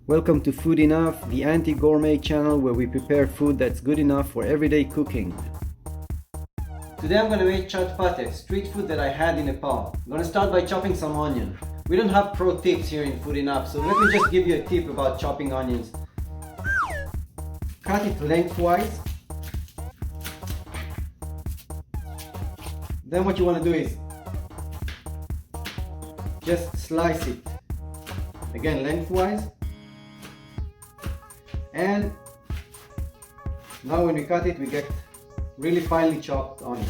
Welcome to Food Enough, the anti-gourmet channel where we prepare food that's good enough for everyday cooking. Today I'm going to make Chatpate, street food that I had in Nepal. I'm going to start by chopping some onion. We don't have pro tips here in Food Enough, so let me just give you a tip about chopping onions. Cut it lengthwise. Then what you want to do is just slice it again lengthwise. And now when we cut it, we get really finely chopped onion.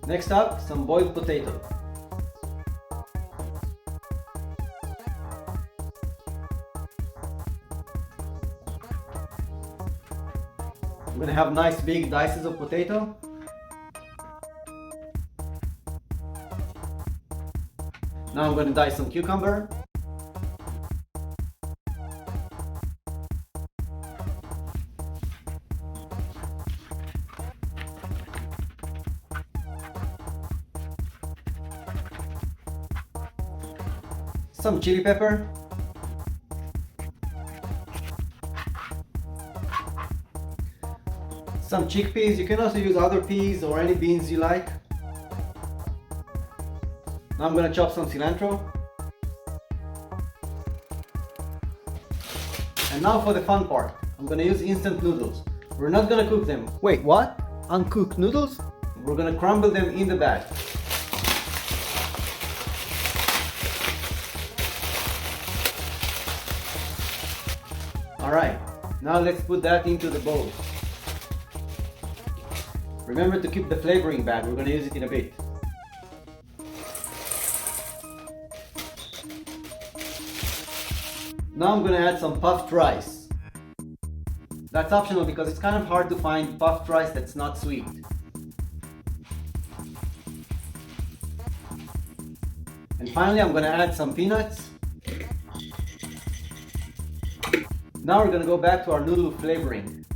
Next up, some boiled potato. I'm going to have nice big dices of potato. Now I'm going to dice some cucumber. Some chili pepper. Some chickpeas. You can also use other peas or any beans you like. Now I'm going to chop some cilantro. And now for the fun part. I'm going to use instant noodles. We're not going to cook them. Wait, what? Uncooked noodles? We're going to crumble them in the bag. Alright, now let's put that into the bowl. Remember to keep the flavoring bag. We're going to use it in a bit. Now I'm going to add some puffed rice. That's optional because it's kind of hard to find puffed rice that's not sweet. And finally I'm going to add some peanuts. Now we're going to go back to our noodle flavoring.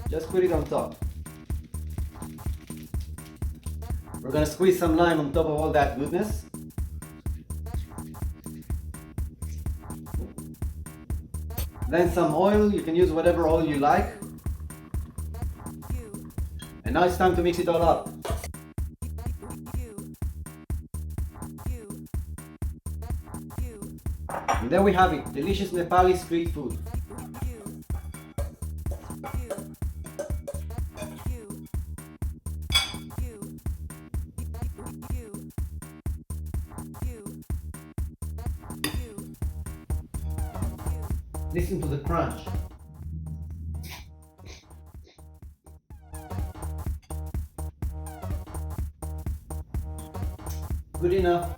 Just put it on top. We're going to squeeze some lime on top of all that goodness. Then some oil. You can use whatever oil you like. And now it's time to mix it all up. And there we have it, delicious Nepali street food. Listen to the crunch. Good enough.